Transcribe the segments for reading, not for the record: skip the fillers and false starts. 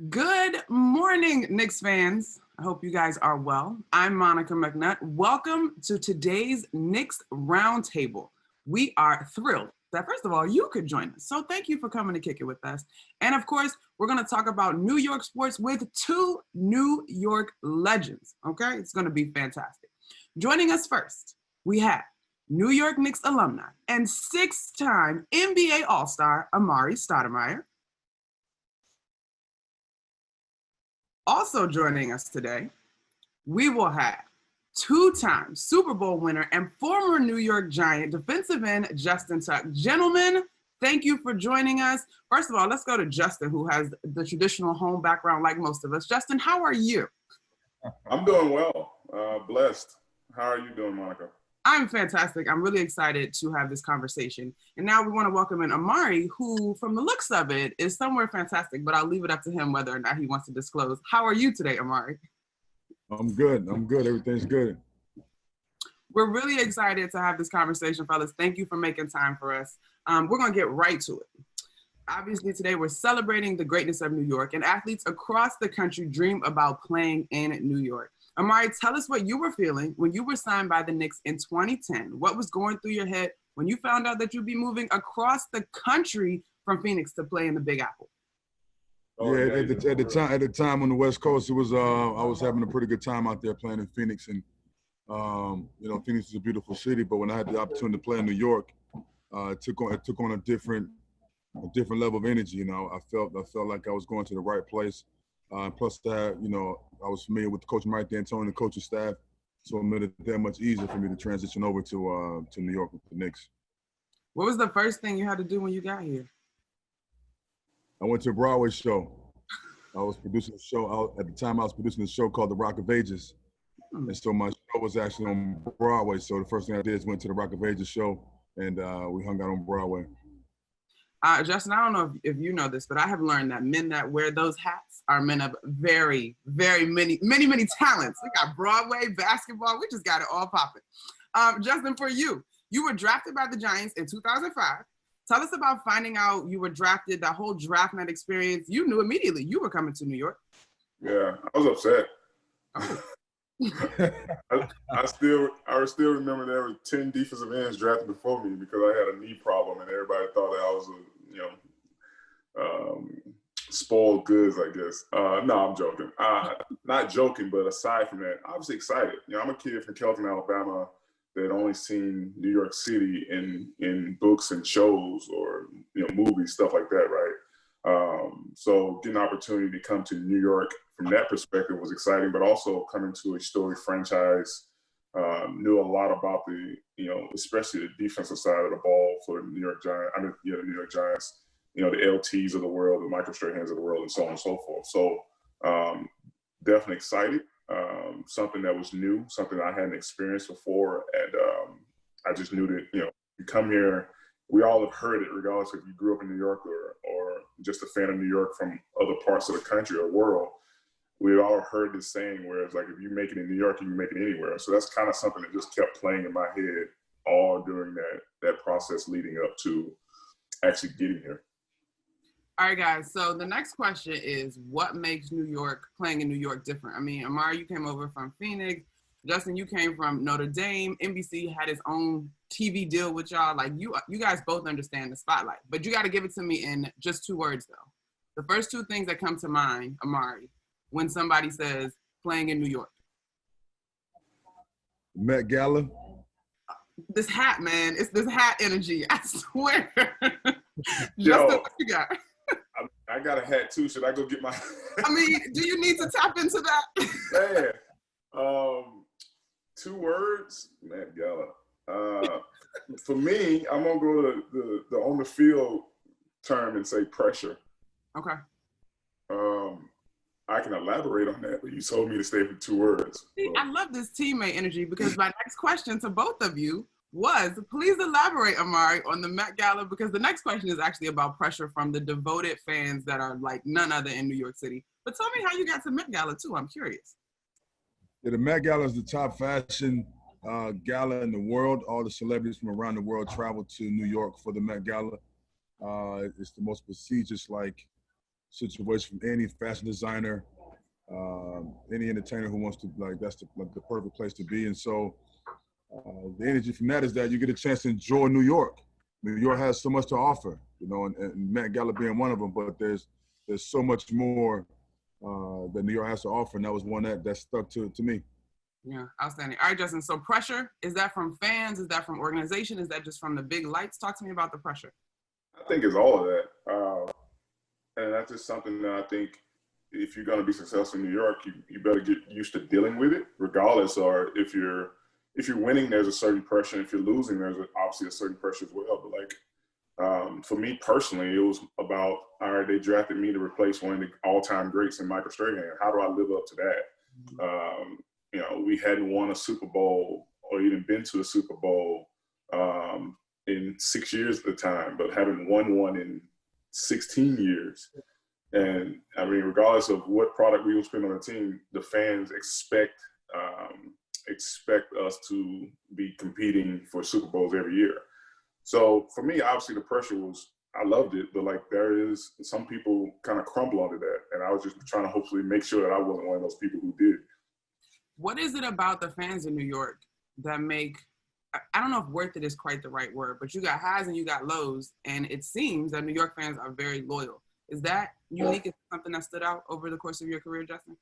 Good morning, Knicks fans. I hope you guys are well. I'm Monica McNutt. Welcome to today's Knicks Roundtable. We are thrilled that, first of all, you could join us. So thank you for coming to kick it with us. And of course, we're going to talk about New York sports with two New York legends. Okay, it's going to be fantastic. Joining us first, we have New York Knicks alumni and six-time NBA All-Star Amar'e Stoudemire. Also joining us today, we will have two-time Super Bowl winner and former New York Giant defensive end Justin Tuck. Gentlemen, thank you for joining us. First of all, let's go to Justin, who has the traditional home background like most of us. Justin, how are you? I'm doing well, blessed. How are you doing, Monica? I'm fantastic. I'm really excited to have this conversation. And now we want to welcome in Amar'e, who, from the looks of it, is somewhere fantastic, but I'll leave it up to him whether or not he wants to disclose. How are you today, Amar'e? I'm good. Everything's good. We're really excited to have this conversation, fellas. Thank you for making time for us. We're going to get right to it. Obviously, today we're celebrating the greatness of New York, and athletes across the country dream about playing in New York. Amar'e, tell us what you were feeling when you were signed by the Knicks in 2010. What was going through your head when you found out that you'd be moving across the country from Phoenix to play in the Big Apple? Yeah, at the time on the West Coast, it was I was having a pretty good time out there playing in Phoenix, and Phoenix is a beautiful city. But when I had the opportunity to play in New York, it took on a different level of energy. You know, I felt like I was going to the right place. Plus that, I was familiar with Coach Mike D'Antoni and the coaching staff, so it made it that much easier for me to transition over to New York with the Knicks. What was the first thing you had to do when you got here? I went to a Broadway show. I was producing a show. At the time, I was producing a show called The Rock of Ages. And so my show was actually on Broadway. So the first thing I did is went to the Rock of Ages show, and we hung out on Broadway. Justin, I don't know if you know this, but I have learned that men that wear those hats are men of very, very many talents. We got Broadway, basketball. We just got it all popping. Justin, for you, you were drafted by the Giants in 2005. Tell us about finding out you were drafted, that whole draft night experience. You knew immediately you were coming to New York. Yeah, I was upset. I still remember there were 10 defensive ends drafted before me because I had a knee problem and everybody thought that I was spoiled goods, I guess. No, I'm joking. Not joking, but aside from that, I was excited. I'm a kid from Kelton, Alabama that had only seen New York City in books and shows or movies, stuff like that, right? So getting an opportunity to come to New York from that perspective was exciting, but also coming to a storied franchise, knew a lot about the, especially the defensive side of the ball for the New York Giants. The New York Giants, the LTs of the world, the Michael Strahans of the world, and so on and so forth. So definitely excited. Something that was new, something I hadn't experienced before, and I just knew that you come here. We all have heard it, regardless if you grew up in New York or just a fan of New York from other parts of the country or world. We all heard this saying where it's like, if you make it in New York, you can make it anywhere. So that's kind of something that just kept playing in my head all during that process leading up to actually getting here. All right, guys. So the next question is, what makes playing in New York different? I mean, Amar'e, you came over from Phoenix. Justin, you came from Notre Dame. NBC had its own TV deal with y'all. Like you guys both understand the spotlight, but you got to give it to me in just two words, though. The first two things that come to mind, Amar'e, when somebody says playing in New York. Met Gala. This hat, man. It's this hat energy. I swear. Yo, Justin, what you got? I got a hat too. Should I go get my? I mean, do you need to tap into that? Man, 2 words, Met Gala. For me, I'm gonna go to the on the field term and say pressure. Okay. I can elaborate on that, but you told me to stay for 2 words. See, I love this teammate energy because my next question to both of you was, please elaborate, Amar'e, on the Met Gala, because the next question is actually about pressure from the devoted fans that are like none other in New York City. But tell me how you got to Met Gala too. I'm curious. Yeah, the Met Gala is the top fashion gala in the world. All the celebrities from around the world travel to New York for the Met Gala. It's the most prestigious situation from any fashion designer, any entertainer who wants to, like, that's the perfect place to be. And so the energy from that is that you get a chance to enjoy New York. New York has so much to offer, you know, and Met Gala being one of them, but there's so much more that New York has to offer, and that was one that stuck to me. Yeah, outstanding. All right, Justin, so pressure, is that from fans? Is that from organization? Is that just from the big lights? Talk to me about the pressure. I think it's all of that. And that's just something that I think if you're going to be successful in New York, you better get used to dealing with it, regardless. Or if you're winning, there's a certain pressure. If you're losing, there's obviously a certain pressure as well. But like for me personally, it was about, all right, they drafted me to replace one of the all-time greats in Michael Strahan. How do I live up to that? You know, we hadn't won a Super Bowl or even been to a Super Bowl in 6 years at the time, but having won one in 16 years. And I mean, regardless of what product we will spend on the team, the fans expect us to be competing for Super Bowls every year. So for me, obviously the pressure was, I loved it, but like there is some people kind of crumble under that. And I was just trying to hopefully make sure that I wasn't one of those people who did. What is it about the fans in New York that make, I don't know if worth it is quite the right word, but you got highs and you got lows, and it seems that New York fans are very loyal. Is that unique? Is something that stood out over the course of your career, Justin?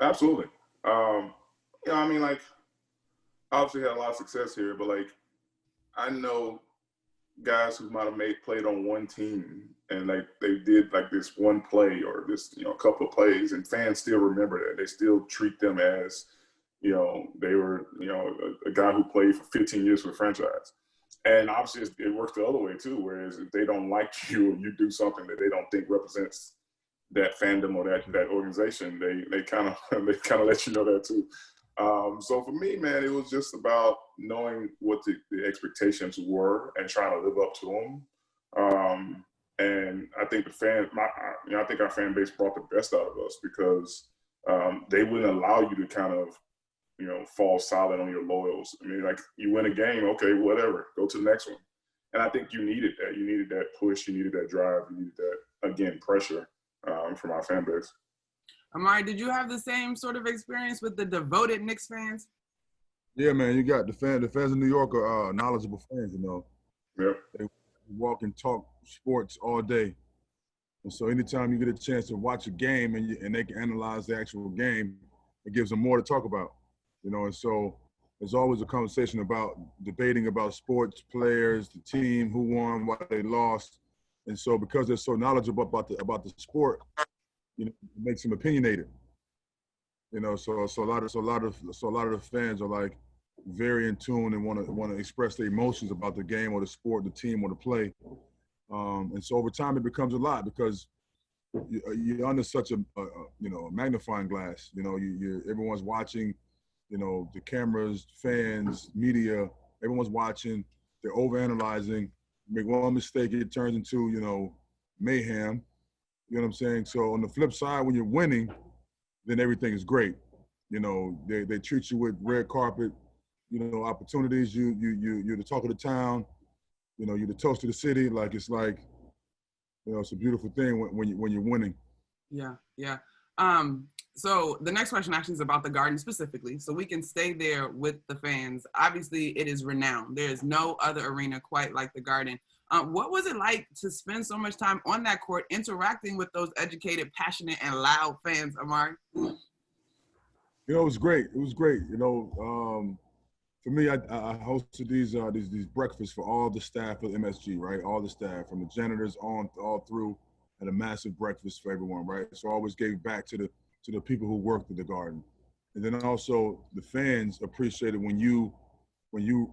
Absolutely. You know, I mean, like, obviously had a lot of success here, but like, I know guys who might have played on one team and like they did like this one play or this, you know, a couple of plays, and fans still remember that. They still treat them as, you know, they were, you know, a guy who played for 15 years for the franchise. And obviously it works the other way too, whereas if they don't like you or you do something that they don't think represents that fandom or that organization, they kind of let you know that too. So for me, man, it was just about knowing what the expectations were and trying to live up to them. And I think I think our fan base brought the best out of us because they wouldn't allow you to kind of, you know, fall silent on your loyals. I mean, like, you win a game, okay, whatever, go to the next one. And I think you needed that. You needed that push. You needed that drive. You needed that, again, pressure from our fan base. Amar'e, did you have the same sort of experience with the devoted Knicks fans? Yeah, man, you got the fans in New York are knowledgeable fans, you know. Yep. They walk and talk sports all day. And so anytime you get a chance to watch a game and they can analyze the actual game, it gives them more to talk about, you know. And so there's always a conversation about debating about sports, players, the team, who won, why they lost. And so because they're so knowledgeable about the sport, you know, it makes them opinionated. You know, so a lot of the fans are like very in tune and want to express their emotions about the game or the sport, the team or the play. And so over time it becomes a lot because you're under such a magnifying glass. You know, everyone's watching. You know, the cameras, fans, media, everyone's watching. They're overanalyzing. Make one mistake, it turns into, you know, mayhem. You know what I'm saying? So on the flip side, when you're winning, then everything is great. You know, they treat you with red carpet, you know, opportunities. You're the talk of the town. You know, you're the toast of the city. Like, it's like, you know, it's a beautiful thing when you're winning. Yeah, yeah. So the next question actually is about the Garden specifically, so we can stay there with the fans. Obviously, it is renowned. There is no other arena quite like the Garden. What was it like to spend so much time on that court interacting with those educated, passionate, and loud fans, Amar'e? You know, it was great. It was great. You know, for me, I hosted these breakfasts for all the staff of MSG, right? All the staff, from the janitors on all through, and a massive breakfast for everyone, right? So I always gave back to the people who worked at the Garden. And then also the fans appreciated when you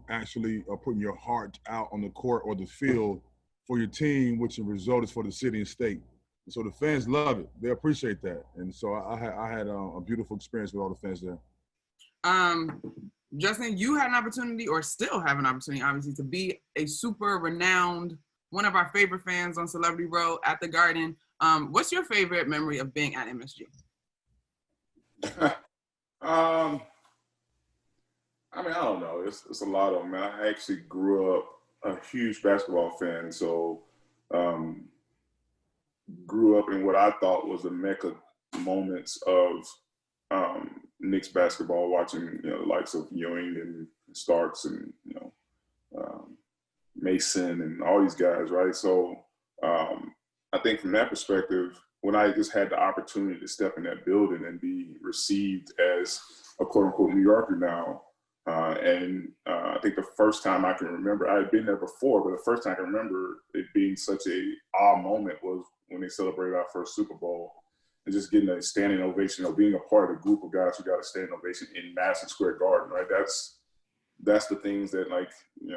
actually are putting your heart out on the court or the field for your team, which in result is for the city and state. And so the fans love it. They appreciate that. And so I had a beautiful experience with all the fans there. Justin, you had an opportunity, or still have an opportunity, obviously, to be a super renowned, one of our favorite fans on Celebrity Row at the Garden. What's your favorite memory of being at MSG? I mean, I don't know. It's a lot of them. I actually grew up a huge basketball fan, so grew up in what I thought was the mecca moments of Knicks basketball, watching, you know, the likes of Ewing and Starks and, you know, Mason and all these guys, right? So I think from that perspective, when I just had the opportunity to step in that building and be received as a quote-unquote New Yorker now, I think the first time I can remember, I had been there before, but the first time I can remember it being such a awe moment was when they celebrated our first Super Bowl and just getting a standing ovation, or being a part of a group of guys who got a standing ovation in Madison Square Garden, right? That's the things that, like, you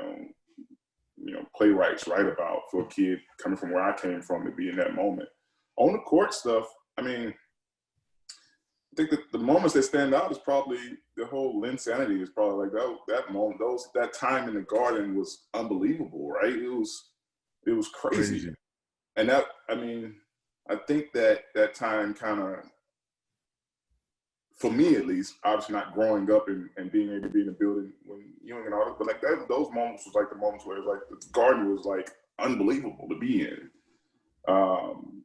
know, playwrights write about for a kid coming from where I came from to be in that moment. On the court stuff, I mean, I think that the moments that stand out is probably the whole Linsanity is probably like that moment. That time in the Garden was unbelievable, right? It was crazy. And that, I mean, I think that time kind of, for me at least, obviously not growing up and being able to be in a building when Ewing and all that, but like those moments was like the moments where it was like the Garden was like unbelievable to be in.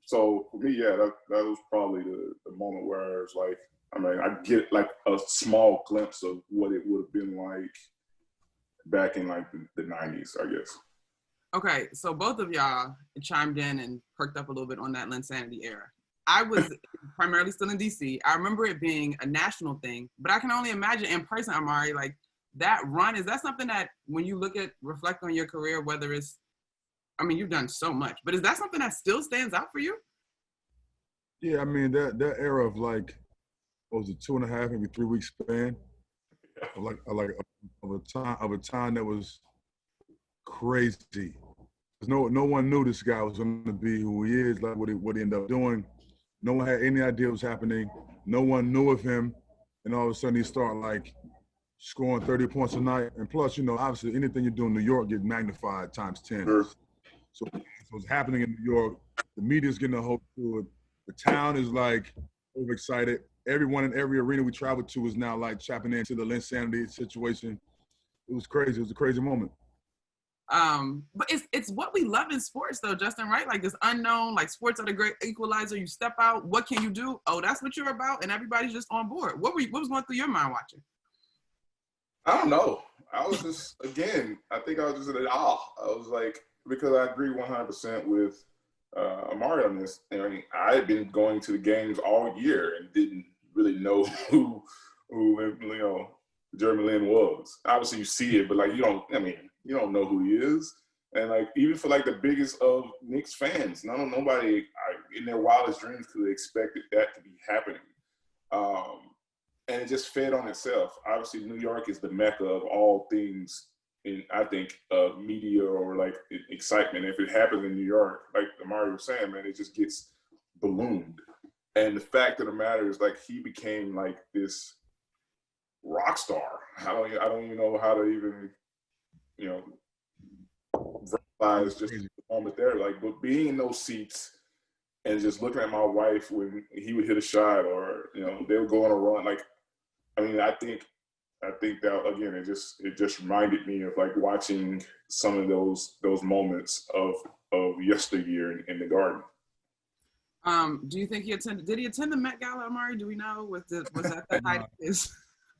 So for me, yeah, that was probably the moment where it's like, I mean, I get like a small glimpse of what it would have been like back in like the 90s, I guess. Okay, so both of y'all chimed in and perked up a little bit on that Linsanity era. I was primarily still in DC. I remember it being a national thing, but I can only imagine in person, Amar'e, like that run, is that something that when you reflect on your career, whether it's, I mean, you've done so much, but is that something that still stands out for you? Yeah, I mean, that era of like, what was it, 2.5, maybe 3 week span of a time that was crazy. No one knew this guy was going to be who he is, like what he ended up doing. No one had any idea what was happening. No one knew of him, and all of a sudden he started like scoring 30 points a night. And plus, you know, obviously anything you do in New York gets magnified times 10. Sure. So it's happening in New York. The media's getting a hold to it. The town is like overexcited. Everyone in every arena we traveled to is now like tapping into the Linsanity situation. It was crazy. It was a crazy moment. But it's what we love in sports though, Justin, right? Like this unknown, like sports are the great equalizer. You step out, what can you do? Oh, that's what you're about, and everybody's just on board. What was going through your mind watching? I don't know. I was just, again, I think I was just in awe. I was like, because I agree 100% with Amar'e on this. I mean, I had been going to the games all year and didn't really know who you know, Jeremy Lin was. Obviously, you see it, but like you don't know who he is. And like even for like the biggest of Knicks fans, nobody in their wildest dreams could have expected that to be happening. And it just fed on itself. Obviously, New York is the mecca of all things in, I think, media or like excitement. If it happens in New York, like Amar'e was saying, man, it just gets ballooned. And the fact of the matter is, like, he became like this rock star. I don't even know how to even, you know, verbalize just the moment there. Like, but being in those seats and just looking at my wife when he would hit a shot, or you know, they would go on a run. Like, I mean, I think that again, it just reminded me of like watching some of those moments of yesteryear in the Garden. Do you think did he attend the Met Gala, Amar'e? Do we know? Was that the height of his?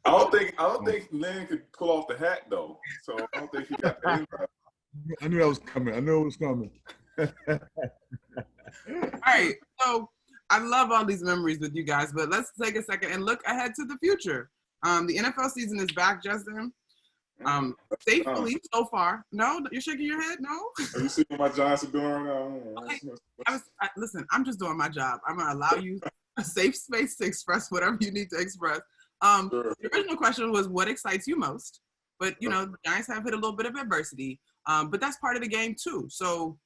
I don't think Lynn could pull off the hat though. So I don't think he got the invite. I knew that was coming. I knew it was coming. All right. So I love all these memories with you guys, but let's take a second and look ahead to the future. The NFL season is back, Justin. Safely so far. No, you're shaking your head. No. Are you seeing what my Giants are doing right now? Okay. Listen, I'm just doing my job. I'm gonna allow you a safe space to express whatever you need to express. Sure. The original question was, what excites you most? But you know, the Giants have hit a little bit of adversity, but that's part of the game too. So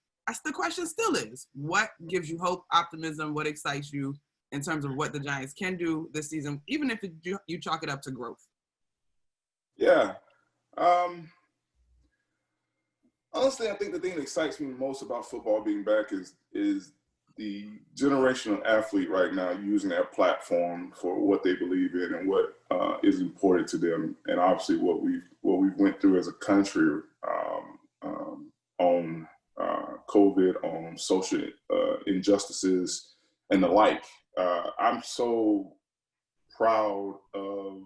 the question still is, what gives you hope, optimism? What excites you in terms of what the Giants can do this season, even if you chalk it up to growth? Yeah. Honestly, I think the thing that excites me most about football being back is the generational athlete right now using that platform for what they believe in and what is important to them, and obviously what we've went through as a country on COVID, on social injustices, and the like. I'm so proud of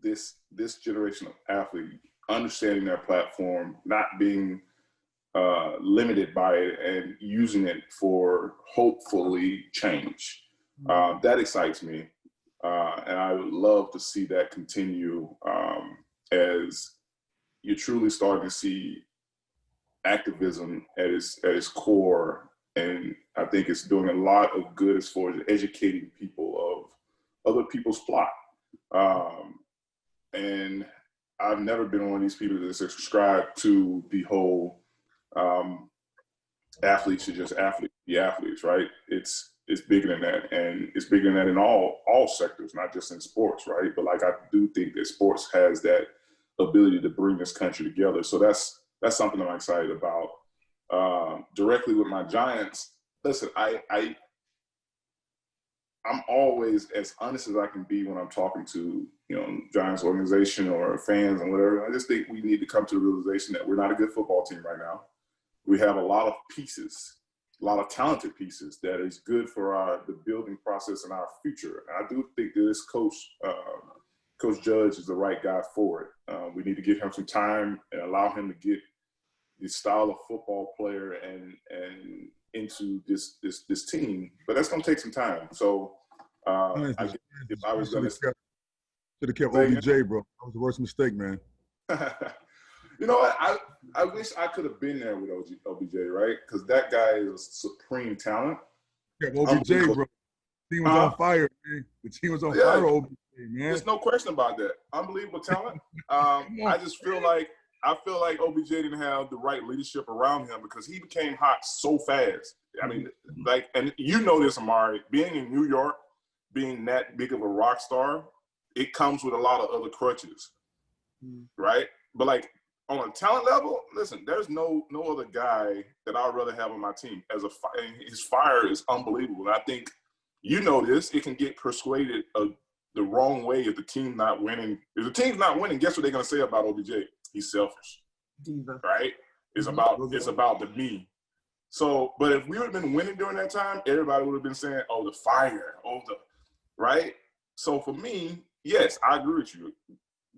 this generation of athlete understanding their platform, not being limited by it, and using it for hopefully change. That excites me, and I would love to see that continue as you're truly starting to see activism at its core. And I think it's doing a lot of good as far as educating people of other people's plot. And I've never been one of these people that subscribe to the whole athletes should just be athletes, right? It's bigger than that, and it's bigger than that in all sectors, not just in sports, right? But like, I do think that sports has that ability to bring this country together. So that's something I'm excited about. Directly with my Giants, listen, I'm always as honest as I can be when I'm talking to, Giants organization or fans and whatever. I just think we need to come to the realization that we're not a good football team right now. We have a lot of pieces, a lot of talented pieces that is good for the building process and our future. And I do think that this Coach Judge is the right guy for it. We need to give him some time and allow him to get the style of football player and into this team, but that's going to take some time. So I guess if I was going to should have kept OBJ, bro. That was the worst mistake, man. You know what? I wish I could have been there with OBJ, right? Because that guy is supreme talent. Yeah, OBJ, bro. The team was on fire, man. The team was on fire, OBJ, man. There's no question about that. Unbelievable talent. I just feel like OBJ didn't have the right leadership around him, because he became hot so fast. I mean, and you know this, Amar'e, being in New York, being that big of a rock star, it comes with a lot of other crutches, right? But like, on a talent level, listen, there's no other guy that I'd rather have on my team. His fire is unbelievable. And I think you know this, it can get persuaded the wrong way if the team's not winning. If the team's not winning, guess what they're gonna say about OBJ? He's selfish. Diva. Right? It's about the me. So, but if we would have been winning during that time, everybody would have been saying, "Oh, the fire, right?" So for me, yes, I agree with you.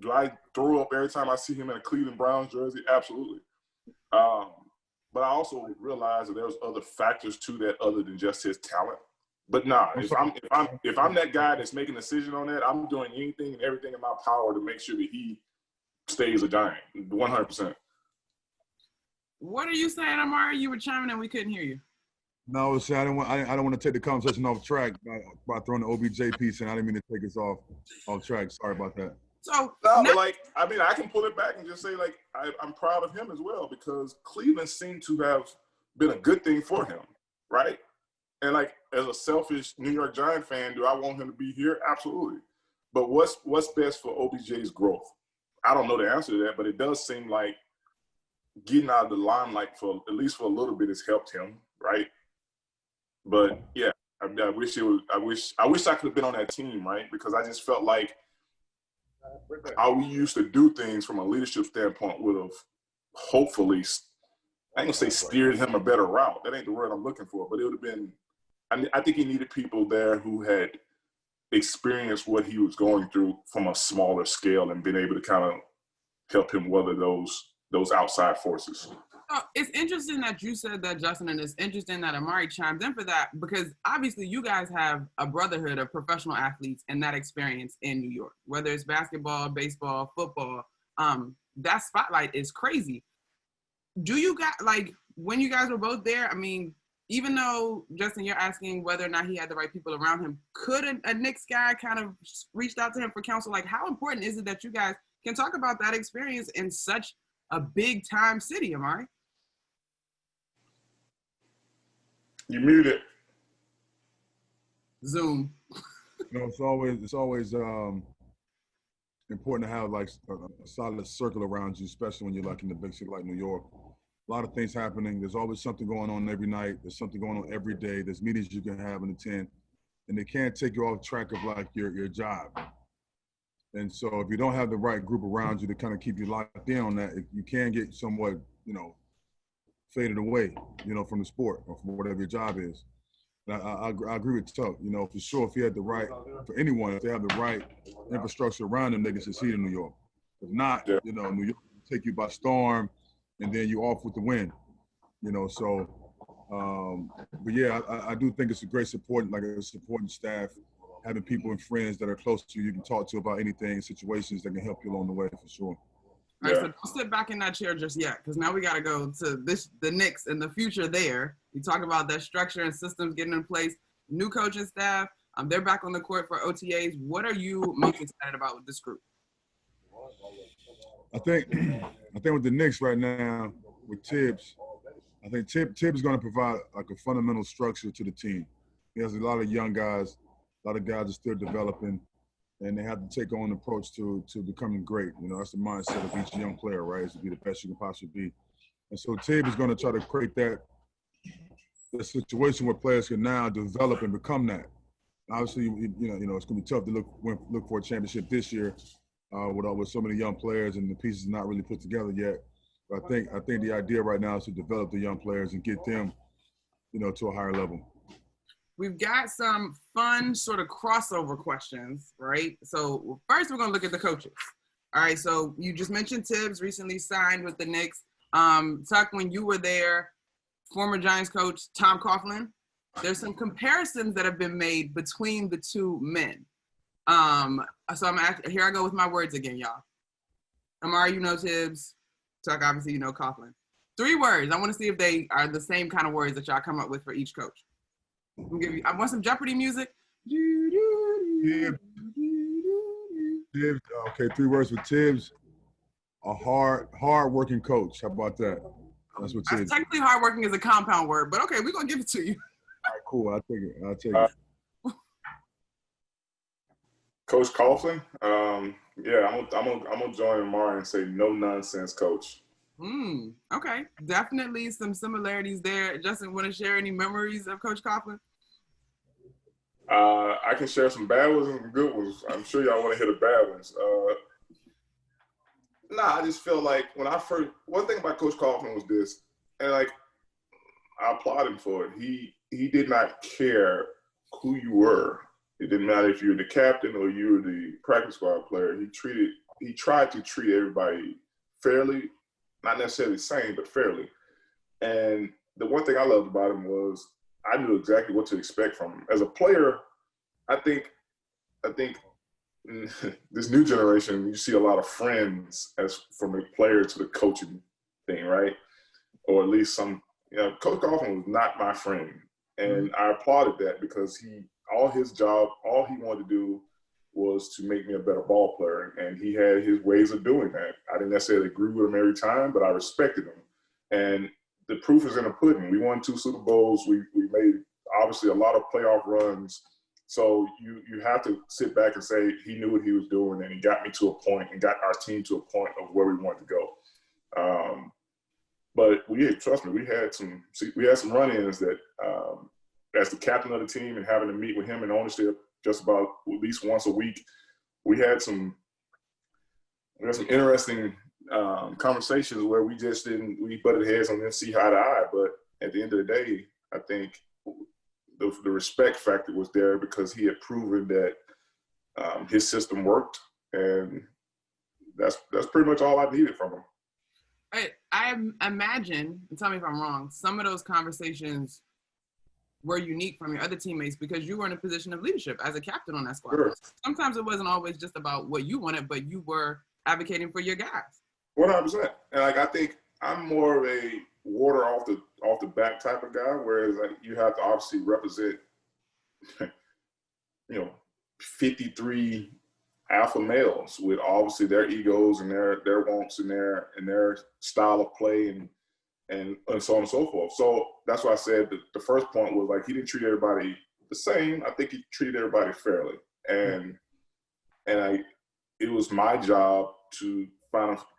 Do I throw up every time I see him in a Cleveland Browns jersey? Absolutely. But I also realize that there's other factors to that other than just his talent. But if I'm that guy that's making a decision on that, I'm doing anything and everything in my power to make sure that he stays a Giant, 100%. What are you saying, Amar'e? You were chiming in, we couldn't hear you. No, I was saying I don't want to take the conversation off track by throwing the OBJ piece in. I didn't mean to take us off track. Sorry about that. So but I can pull it back and just say, like, I'm proud of him as well, because Cleveland seemed to have been a good thing for him, right? And like, as a selfish New York Giant fan, do I want him to be here? Absolutely. But what's best for OBJ's growth? I don't know the answer to that, but it does seem like getting out of the limelight for at least for a little bit has helped him, right? But yeah, I wish I could have been on that team, right? Because I just felt like how we used to do things from a leadership standpoint would have hopefully, I ain't gonna say steered him a better route. That ain't the word I'm looking for, but it would have been. I think he needed people there who had experienced what he was going through from a smaller scale and been able to kind of help him weather those outside forces. It's interesting that you said that, Justin, and it's interesting that Amar'e chimed in for that, because obviously you guys have a brotherhood of professional athletes and that experience in New York, whether it's basketball, baseball, football. That spotlight is crazy. Do you guys, like, when you guys were both there, I mean, even though, Justin, you're asking whether or not he had the right people around him, could a Knicks guy kind of reached out to him for counsel? Like, how important is it that you guys can talk about that experience in such a big time city, Amar'e? You muted. Zoom. It's always important to have like a solid circle around you, especially when you're like in the big city like New York. A lot of things happening. There's always something going on every night. There's something going on every day. There's meetings you can have and attend, and they can't take you off track of like your job. And so if you don't have the right group around you to kind of keep you locked in on that, you can get somewhat, faded away, from the sport or from whatever your job is. And I agree with Tuck. For sure, if for anyone, if they have the right infrastructure around them, they can succeed in New York. If not, New York will take you by storm, and then you off with the win. But yeah, I do think it's a great supporting staff, having people and friends that are close to you can talk to about anything, situations that can help you along the way for sure. All right, so don't sit back in that chair just yet, because now we got to go to the Knicks and the future there. You talk about that structure and systems getting in place, new coaching staff. They're back on the court for OTAs. What are you most excited about with this group? I think with the Knicks right now, with Tibbs, I think Tibbs is going to provide like a fundamental structure to the team. He has a lot of young guys, a lot of guys are still developing, and they have to take on an approach to becoming great. That's the mindset of each young player, right? Is to be the best you can possibly be. And so Tibbs is going to try to create that situation where players can now develop and become that. Obviously, it's going to be tough to look for a championship this year with so many young players and the pieces not really put together yet. But I think the idea right now is to develop the young players and get them, to a higher level. We've got some fun sort of crossover questions, right? So first we're going to look at the coaches. All right, so you just mentioned Tibbs recently signed with the Knicks. Tuck, when you were there, former Giants coach Tom Coughlin, there's some comparisons that have been made between the two men. So here I go with my words again, y'all. Amar'e, Tibbs. Tuck, obviously, Coughlin. 3 words. I want to see if they are the same kind of words that y'all come up with for each coach. I want some Jeopardy music. Tibbs. Okay, 3 words for Tibbs. A hard-working coach. How about that? That's what Tibbs. Technically, hard-working is a compound word, but okay, we're gonna give it to you. All right, cool. I'll take it. Coach Coughlin. I'm gonna join Amar'e and say no nonsense, coach. Okay, definitely some similarities there. Justin, want to share any memories of Coach Coughlin? I can share some bad ones and some good ones. I'm sure y'all want to hear the bad ones. I just feel like one thing about Coach Coughlin was this, and I applaud him for it. He did not care who you were. It didn't matter if you were the captain or you were the practice squad player. He tried to treat everybody fairly, not necessarily the same, but fairly. And the one thing I loved about him was I knew exactly what to expect from him. As a player, I think this new generation, you see a lot of friends as from the player to the coaching thing, right? Or at least Coach Coughlin was not my friend. And I applauded that because all he wanted to do was to make me a better ball player. And he had his ways of doing that. I didn't necessarily agree with him every time, but I respected him. And the proof is in the pudding. We won 2 Super Bowls. We made, obviously, a lot of playoff runs. So you have to sit back and say he knew what he was doing, and he got me to a point and got our team to a point of where we wanted to go. But trust me, we had some run-ins that as the captain of the team and having to meet with him and ownership just about at least once a week, we had some interesting conversations where we butted heads and didn't see eye to eye. But at the end of the day, I think the respect factor was there because he had proven that his system worked, and that's pretty much all I needed from him. I imagine, and tell me if I'm wrong, some of those conversations were unique from your other teammates because you were in a position of leadership as a captain on that squad. Sure. Sometimes it wasn't always just about what you wanted, but you were advocating for your guys. 100%. And I think I'm more of a water off the back type of guy, whereas you have to obviously represent, 53 alpha males with obviously their egos and their wants and their style of play and so on and so forth. So that's why I said the first point was he didn't treat everybody the same. I think he treated everybody fairly, and it was my job to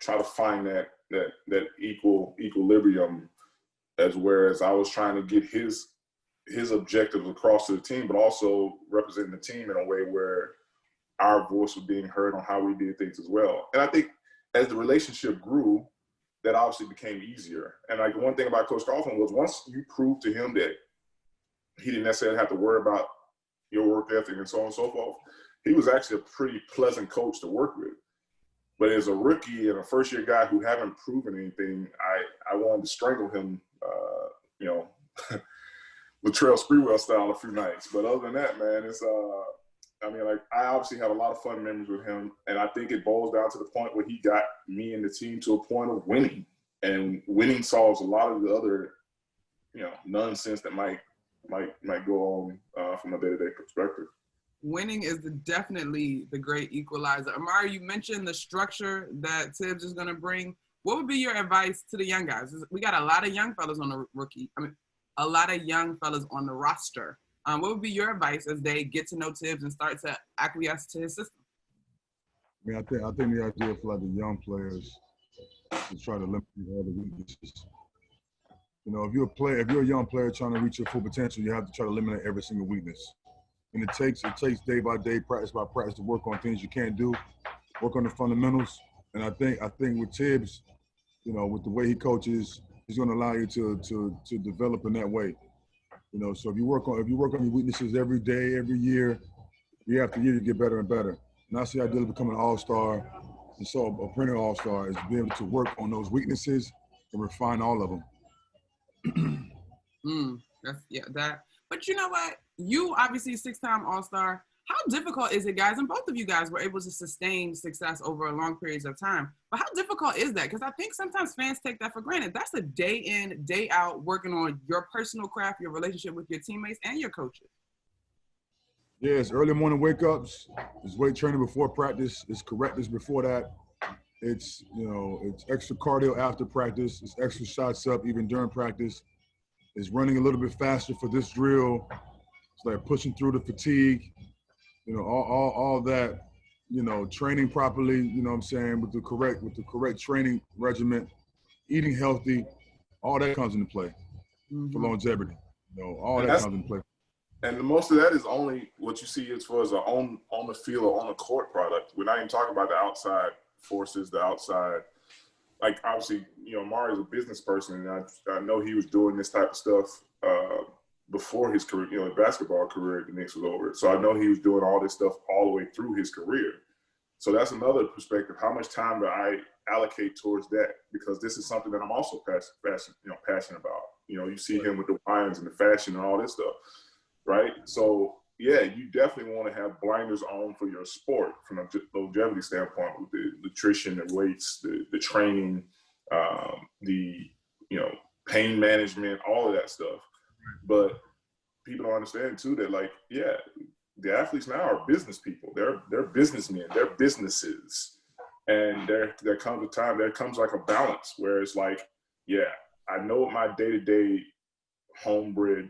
try to find that equilibrium, whereas I was trying to get his objectives across to the team, but also representing the team in a way where our voice was being heard on how we did things as well. And I think as the relationship grew, that obviously became easier. And like one thing about Coach Coughlin was once you proved to him that he didn't necessarily have to worry about your work ethic and so on and so forth, he was actually a pretty pleasant coach to work with. But as a rookie and a first-year guy who haven't proven anything, I wanted to strangle him, you know, Latrell Sprewell style a few nights. But other than that, man, it's I mean, like, I obviously have a lot of fun memories with him, and I think it boils down to the point where he got me and the team to a point of winning, and winning solves a lot of the other, you know, nonsense that might go on from a day-to-day perspective. Winning is definitely the great equalizer. Amar'e, you mentioned the structure that Tibbs is going to bring. What would be your advice to the young guys? We got a lot of young fellas on the a lot of young fellas on the roster. What would be your advice as they get to know Tibbs and start to acquiesce to his system? I mean, I think the idea for like the young players is try to limit all the weaknesses. You know, if you're a young player trying to reach your full potential, you have to try to eliminate every single weakness. And it takes day by day, practice by practice to work on things you can't do, work on the fundamentals. And I think with Tibbs, you know, with the way he coaches, he's going to allow you to develop in that way. You know, so if you work on your weaknesses every day, every year, year after year, you get better and better. And that's the idea of becoming an all-star. And so a perennial all-star is being able to work on those weaknesses and refine all of them. But you know what? You obviously 6-time all-star. How difficult is it, guys? And both of you guys were able to sustain success over long periods of time. But how difficult is that? Because I think sometimes fans take that for granted. That's a day in, day out working on your personal craft, your relationship with your teammates and your coaches. Yeah, it's early morning wake-ups. It's weight training before practice. It's correctness before that. It's, you know, it's extra cardio after practice. It's extra shots up even during practice. It's running a little bit faster for this drill. It's like pushing through the fatigue. You know, all that, you know, training properly, you know what I'm saying, with the correct training regimen, eating healthy, all that comes into play for longevity. You know, all that comes into play. And most of that is only what you see as far as on the field or on the court product. We're not even talking about the outside forces, the outside. Like, obviously, you know, Amar'e is a business person, and I know he was doing this type of stuff before his career, you know, his basketball career at the Knicks was over. So I know he was doing all this stuff all the way through his career. So that's another perspective. How much time do I allocate towards that? Because this is something that I'm also passionate about. You know, you see him with the wines and the fashion and all this stuff, right? So, yeah, you definitely want to have blinders on for your sport from a longevity standpoint with the nutrition, the weights, the training, the, you know, pain management, all of that stuff. But people don't understand too that, like, yeah, the athletes now are business people. They're businessmen. They're businesses, and there comes a time, there comes like a balance where it's like, yeah, I know what my day-to-day homebred,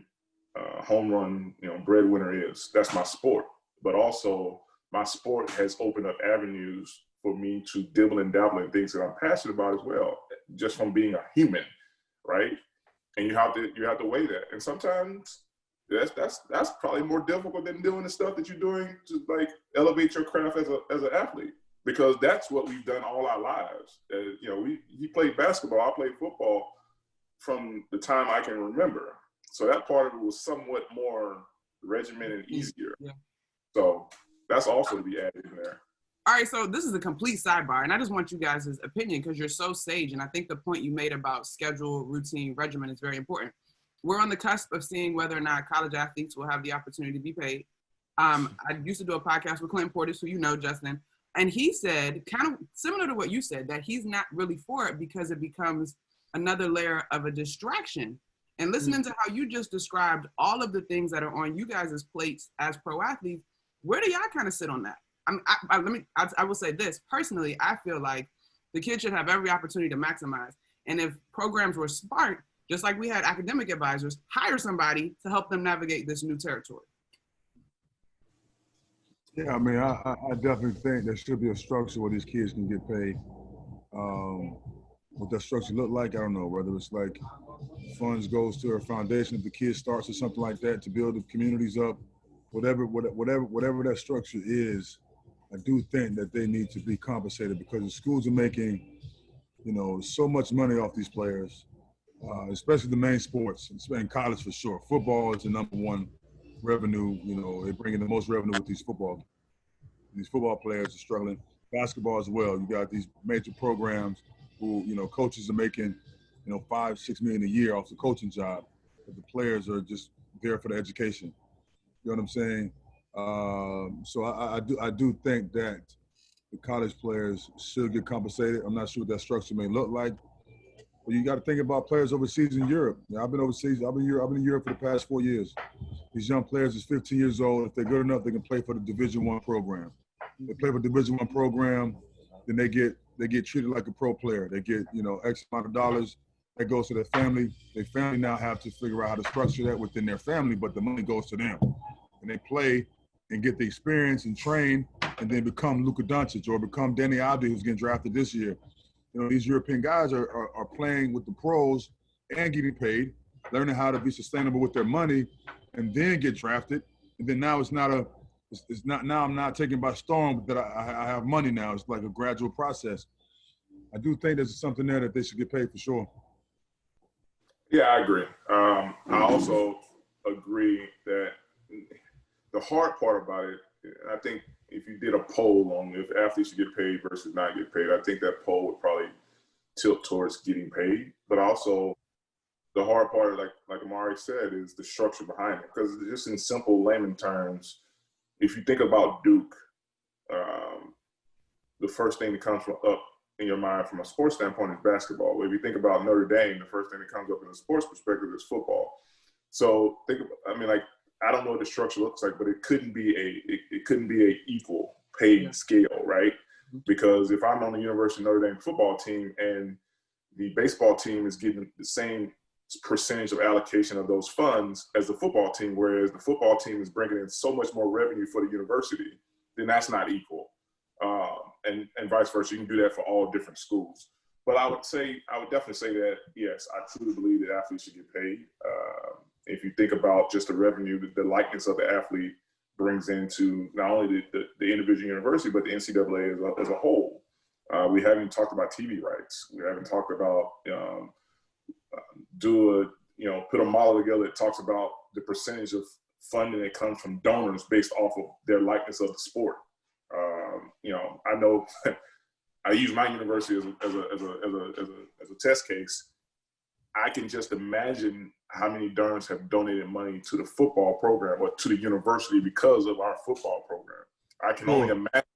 home run, you know, breadwinner is. That's my sport. But also, my sport has opened up avenues for me to dibble and dabble in things that I'm passionate about as well, just from being a human, right? And you have to weigh that. And sometimes that's probably more difficult than doing the stuff that you're doing to, like, elevate your craft as an athlete, because that's what we've done all our lives. You know, he played basketball, I played football from the time I can remember. So that part of it was somewhat more regimented and easier. Yeah. So that's also to be added in there. All right, so this is a complete sidebar, and I just want you guys' opinion because you're so sage, and I think the point you made about schedule, routine, regimen is very important. We're on the cusp of seeing whether or not college athletes will have the opportunity to be paid. I used to do a podcast with Clinton Portis, who you know, Justin, and he said, kind of similar to what you said, that he's not really for it because it becomes another layer of a distraction. And listening to how you just described all of the things that are on you guys' plates as pro athletes, where do y'all kind of sit on that? I will say this, personally, I feel like the kids should have every opportunity to maximize. And if programs were smart, just like we had academic advisors, hire somebody to help them navigate this new territory. Yeah, I mean, I definitely think there should be a structure where these kids can get paid. What that structure look like, I don't know, whether it's like funds goes to a foundation if the kid starts or something like that to build the communities up, whatever that structure is. I do think that they need to be compensated because the schools are making You know, so much money off these players, especially the main sports, in college for sure. Football is the number one revenue. You know, they're bringing the most revenue with these football. These football players are struggling. Basketball as well. You got these major programs who, you know, coaches are making, you know, $5-6 million a year off the coaching job, but the players are just there for the education. You know what I'm saying? So I do think that the college players should get compensated. I'm not sure what that structure may look like, but you got to think about players overseas in Europe. I've been overseas. I've been in Europe for the past 4 years. These young players is 15 years old. If they're good enough, they can play for the Division I program. They play for the Division I program, then they get treated like a pro player. They get, you know, X amount of dollars. That goes to their family. Their family now have to figure out how to structure that within their family, but the money goes to them. And they play and get the experience and train and then become Luka Doncic or become Danny Avdija, who's getting drafted this year. You know, these European guys are playing with the pros and getting paid, learning how to be sustainable with their money, and then get drafted. And then now now I'm not taken by storm that I have money now. It's like a gradual process. I do think there's something there that they should get paid for sure. Yeah, I agree. I also agree that the hard part about it, I think if you did a poll on if athletes should get paid versus not get paid, I think that poll would probably tilt towards getting paid. But also the hard part, like Amar'e said, is the structure behind it. Because just in simple layman terms, if you think about Duke, the first thing that comes up in your mind from a sports standpoint is basketball. If you think about Notre Dame, the first thing that comes up in a sports perspective is football. So I don't know what the structure looks like, but it couldn't be a equal paid scale, right? Because if I'm on the University of Notre Dame football team and the baseball team is getting the same percentage of allocation of those funds as the football team, whereas the football team is bringing in so much more revenue for the university, then that's not equal. And vice versa, you can do that for all different schools. But I would definitely say that, yes, I truly believe that athletes should get paid. If you think about just the revenue, the likeness of the athlete brings into not only the individual university, but the NCAA as a whole. We haven't talked about TV rights. We haven't talked about put a model together that talks about the percentage of funding that comes from donors based off of their likeness of the sport. I know I use my university as a test case. I can just imagine how many donors have donated money to the football program or to the university because of our football program. I can only imagine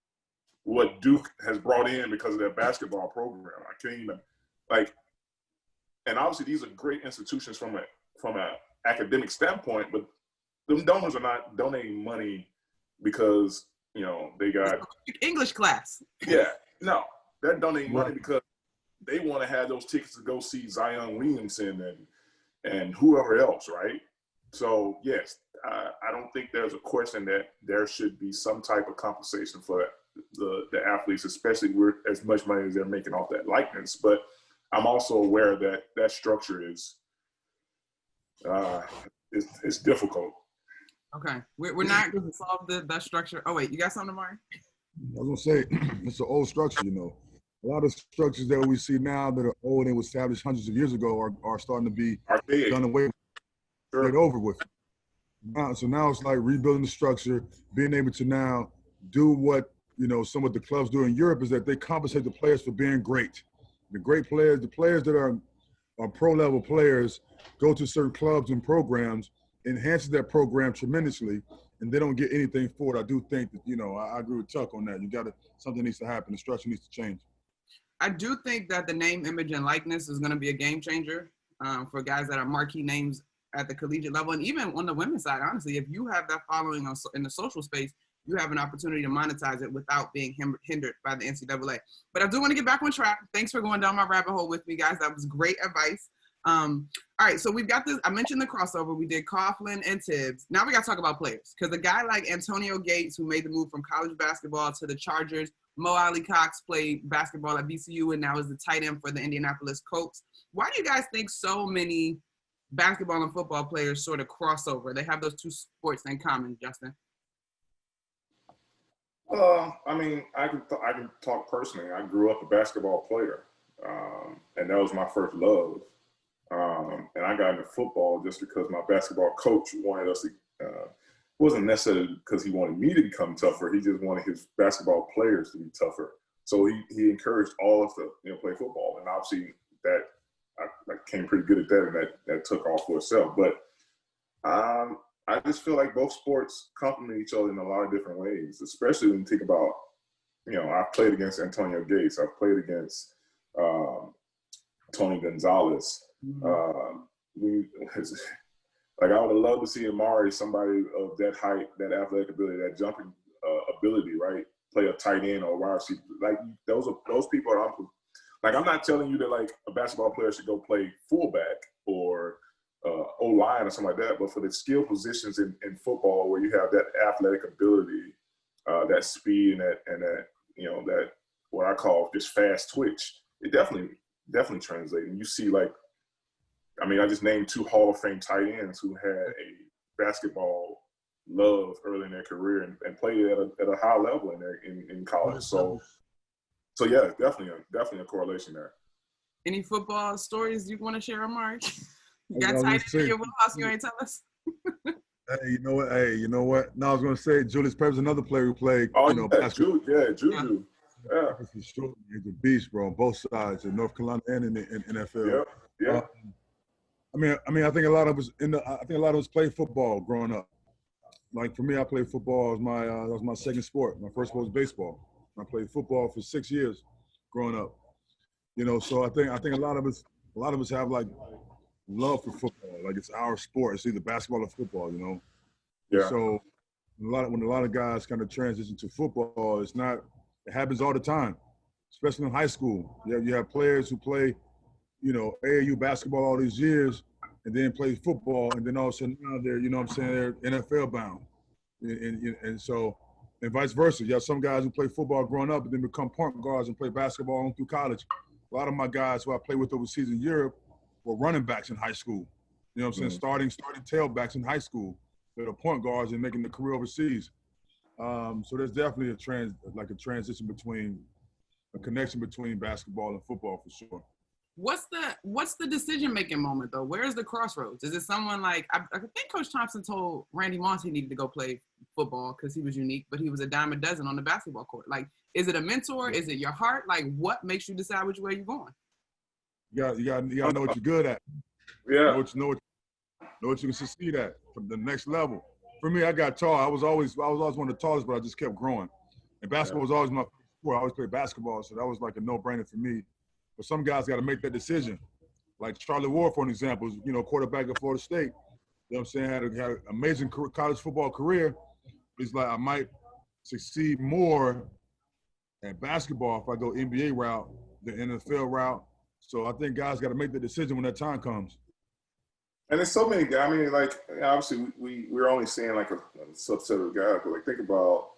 what Duke has brought in because of their basketball program. I can't even and obviously these are great institutions from an academic standpoint, but them donors are not donating money because, they got English class. Yeah, no, they're donating money because they want to have those tickets to go see Zion Williamson and whoever else, right? So yes, I don't think there's a question that there should be some type of compensation for the athletes, especially with as much money as they're making off that likeness. But I'm also aware that that structure is difficult. Okay, we're not going to solve that structure. Oh wait, you got something, Amar'e? I was gonna say it's an old structure. A lot of structures that we see now that are old and were established hundreds of years ago are starting to be done away, over with. So now it's like rebuilding the structure, being able to now do what some of the clubs do in Europe is that they compensate the players for being great. The great players, the players that are pro level players, go to certain clubs and programs, enhances that program tremendously, and they don't get anything for it. I do think that I agree with Tuck on that. Something needs to happen. The structure needs to change. I do think that the name, image, and likeness is going to be a game changer for guys that are marquee names at the collegiate level. And even on the women's side, honestly, if you have that following in the social space, you have an opportunity to monetize it without being hindered by the NCAA. But I do want to get back on track. Thanks for going down my rabbit hole with me, guys. That was great advice. All right, so we've got this. I mentioned the crossover. We did Coughlin and Tibbs. Now we got to talk about players, because a guy like Antonio Gates, who made the move from college basketball to the Chargers, Mo Ali Cox played basketball at VCU and now is the tight end for the Indianapolis Colts. Why do you guys think so many basketball and football players sort of cross over? They have those two sports in common, Justin. I can talk personally. I grew up a basketball player. And that was my first love. And I got into football just because my basketball coach wanted us to, wasn't necessarily because he wanted me to become tougher. He just wanted his basketball players to be tougher. So he encouraged all of us to, play football. And obviously that I came pretty good at that, and that took off for itself. But I just feel like both sports complement each other in a lot of different ways, especially when you think about, I've played against Antonio Gates. I've played against Tony Gonzalez. Like, I would have loved to see Amar'e, somebody of that height, that athletic ability, that jumping ability, right? Play a tight end or a wide receiver. Like, those people are like, I'm not telling you that, like, a basketball player should go play fullback or O-line or something like that, but for the skill positions in football where you have that athletic ability, that speed and that that what I call just fast twitch, it definitely translates. And you see, like, I just named 2 Hall of Fame tight ends who had a basketball love early in their career and played at a high level in college. So yeah, definitely a correlation there. Any football stories you want to share, Amar'e? You got tight end in your wheelhouse, you ain't tell us? Hey, you know what? No, I was going to say Julius Peppers, another player who played. Juju. Yeah. He's a beast, bro, on both sides, in North Carolina and in the NFL. Yeah. I think a lot of us played football growing up. Like, for me, I played football as my second sport. My first sport was baseball. I played football for 6 years growing up. So I think a lot of us have, like, love for football. Like, it's our sport. It's either basketball or football. Yeah. So when a lot of guys kind of transition to football, it happens all the time, especially in high school. You have players who play, AAU basketball all these years and then play football, and then all of a sudden now they're, they're NFL bound. And so, and vice versa. You have some guys who play football growing up and then become point guards and play basketball on through college. A lot of my guys who I played with overseas in Europe were running backs in high school. Starting tailbacks in high school. They're point guards and making the career overseas. So there's definitely a connection between basketball and football for sure. What's the decision-making moment, though? Where's the crossroads? Is it someone like, I think Coach Thompson told Randy Moss he needed to go play football because he was unique, but he was a dime a dozen on the basketball court. Like, is it a mentor? Is it your heart? Like, what makes you decide which way you're going? You got to know what you're good at. Yeah. Know what you can succeed at from the next level. For me, I got tall. I was always one of the tallest, but I just kept growing. And basketball was always my sport. I always played basketball, so that was like a no-brainer for me. But some guys got to make that decision. Like Charlie Ward, for an example, quarterback at Florida State. Had an amazing college football career. He's like, I might succeed more at basketball if I go NBA route than NFL route. So I think guys got to make the decision when that time comes. And there's so many guys. Like, obviously we're only seeing like a subset of guys, but like, think about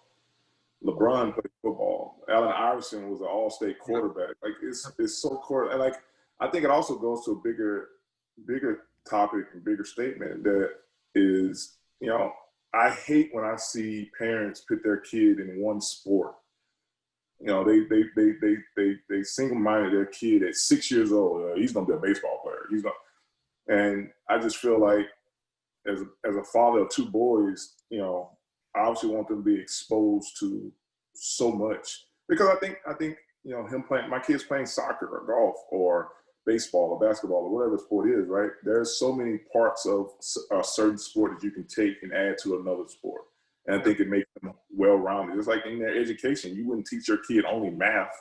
LeBron played football. Allen Iverson was an all-state quarterback. Like, it's so core. And like, I think it also goes to a bigger topic and bigger statement that is, I hate when I see parents put their kid in one sport. They single-minded their kid at 6 years old. He's gonna be a baseball player. And I just feel like as a father of 2 boys, I obviously want them to be exposed to so much, because I think my kids playing soccer or golf or baseball or basketball or whatever sport is, right? There's so many parts of a certain sport that you can take and add to another sport. And I think it makes them well-rounded. It's like in their education, you wouldn't teach your kid only math,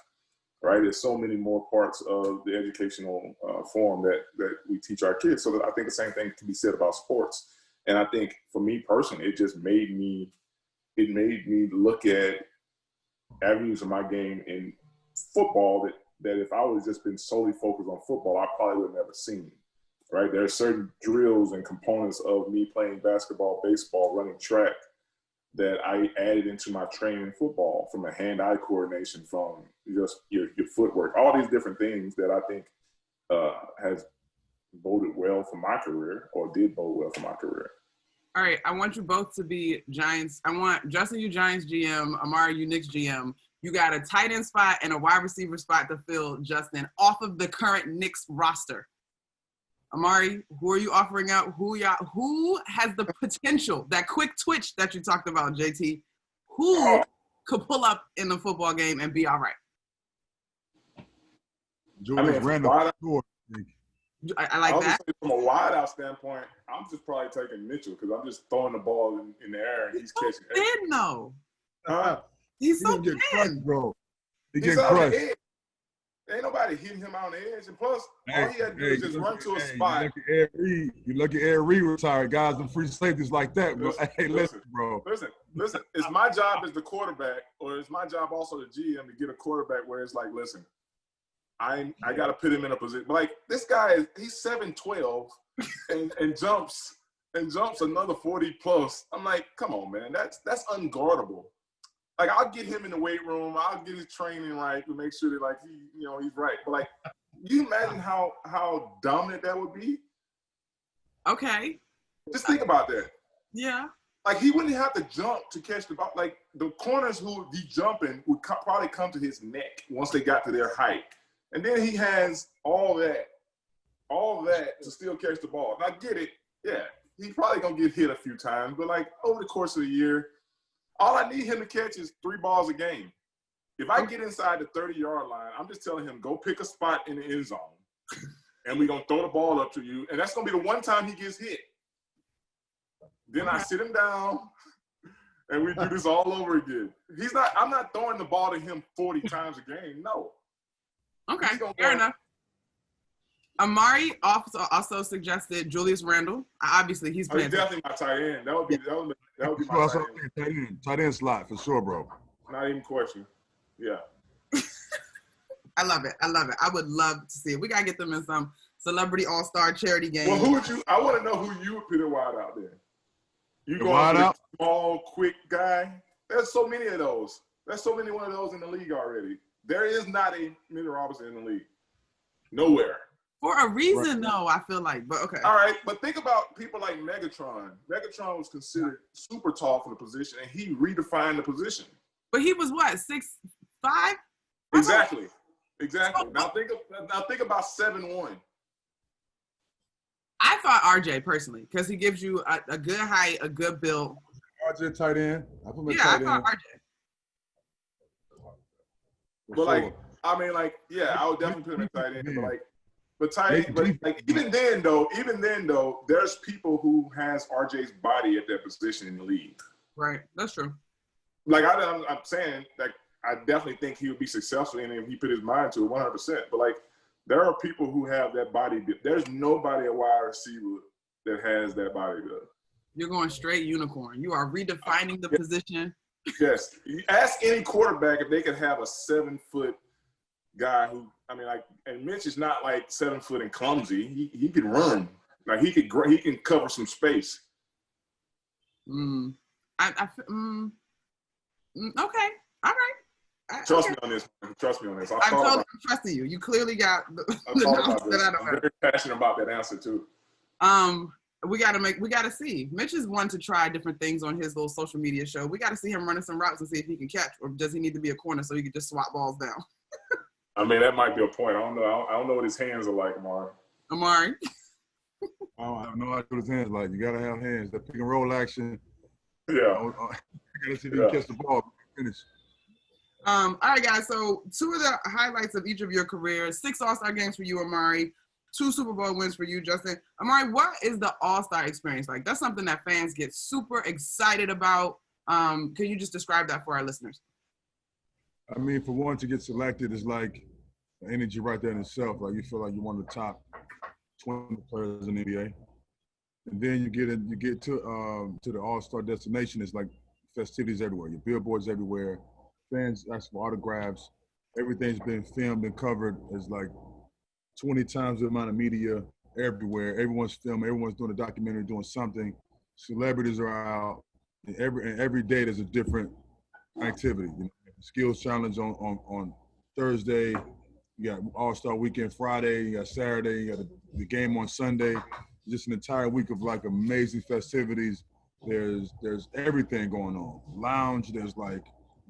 right? There's so many more parts of the educational form that we teach our kids. So that I think the same thing can be said about sports. And I think for me personally, it just made me look at avenues of my game in football that if I would have just been solely focused on football, I probably would have never seen, right? There are certain drills and components of me playing basketball, baseball, running track that I added into my training in football, from a hand-eye coordination, from just your footwork, all these different things that I think has boded well for my career, or did bode well for my career. All right, I want you both to be Giants. I want Justin, you Giants GM, Amar'e, you Knicks GM. You got a tight end spot and a wide receiver spot to fill, Justin, off of the current Knicks roster. Amar'e, who are you offering out? Who has the potential, that quick twitch that you talked about, JT? Who could pull up in the football game and be all right? Julius Randle. I like that. From a wideout standpoint, I'm just probably taking Mitchell because I'm just throwing the ball in the air and he's catching it. Thin, though. He's so get crushed, bro. He's out on the edge. Ain't nobody hitting him on the edge. And plus, all he had to do is just run to a spot. You lucky Ed Reed retired, guys, and free safeties like that, bro. Listen, bro. Listen. It's my job as the quarterback, or it's my job also the GM to get a quarterback where it's like, listen, I got to put him in a position. But like this guy he's 7'12" and jumps another 40 plus. I'm like, come on, man, that's unguardable. Like, I'll get him in the weight room. I'll get his training right to make sure that, like, he's right. But, like, you imagine how dominant that would be? Okay. Just think about that. Yeah. Like, he wouldn't have to jump to catch the ball. Like, the corners who would be jumping would probably come to his neck once they got to their height. And then he has all that to still catch the ball. And I get it. Yeah, he's probably going to get hit a few times. But, like, over the course of the year, all I need him to catch is 3 balls a game. If I get inside the 30-yard line, I'm just telling him, go pick a spot in the end zone, and we're going to throw the ball up to you, and that's going to be the one time he gets hit. Then I sit him down, and we do this all over again. I'm not throwing the ball to him 40 times a game. No. Okay, fair enough. Amar'e also suggested Julius Randle. Obviously, he's playing. He's definitely my tight end. That would be my tight end. Tight end slot for sure, bro. Not even question. Yeah. I love it. I would love to see it. We gotta get them in some celebrity all-star charity game. Well, I want to know who you would put in wide out there. You going wide with out? A small, quick guy? There's so many of those. There's so many one of those in the league already. There is not a Mitchell Robinson in the league. Nowhere. For a reason, though, I feel like. But okay. All right, but think about people like Megatron. Megatron was considered super tall for the position, and he redefined the position. But he was what, 6'5"? Exactly. Now think about 7'1". I thought RJ personally, because he gives you a good height, a good build. RJ tight end. I thought RJ. But like, I mean, like, yeah, I would definitely put him in tight end. But even then though, there's people who has RJ's body at that position in the league. Right, that's true. Like I'm saying, like I definitely think he would be successful in it if he put his mind to it 100%. But like, there are people who have that body. There's nobody at wide receiver that has that body build. You're going straight unicorn. You are redefining the position. Yes. You ask any quarterback if they could have a 7-foot guy who, I mean, like, and Mitch is not like 7 foot and clumsy. He can run. Like he can cover some space. Okay. All right. Trust me on this. I'm totally trusting you. You clearly got the knowledge that I don't have. I'm very passionate about that answer too. We gotta see. Mitch is one to try different things on his little social media show. We gotta see him running some routes and see if he can catch, or does he need to be a corner so he can just swat balls down? I mean, that might be a point. I don't know. I don't know what his hands are like, Amar'e. I have no idea what his hands are like. You gotta have hands. That pick and roll action. Yeah. You gotta see if you can catch the ball. Finish. All right, guys. So 2 of the highlights of each of your careers: 6 All-Star games for you, Amar'e. 2 Super Bowl wins for you, Justin. Amar'e, what is the All-Star experience like? That's something that fans get super excited about. Can you just describe that for our listeners? I mean, for one, to get selected is like energy right there in itself. Like, you feel like you're one of the top 20 players in the NBA. And then you get to the All-Star destination. It's like festivities everywhere. Your billboards everywhere. Fans ask for autographs. Everything's been filmed and covered. It's like 20 times the amount of media everywhere. Everyone's filming. Everyone's doing a documentary, doing something. Celebrities are out. And every day there's a different activity. You know, skills challenge on Thursday. You got All-Star Weekend Friday. You got Saturday. You got the game on Sunday. Just an entire week of like amazing festivities. There's everything going on. Lounge. There's like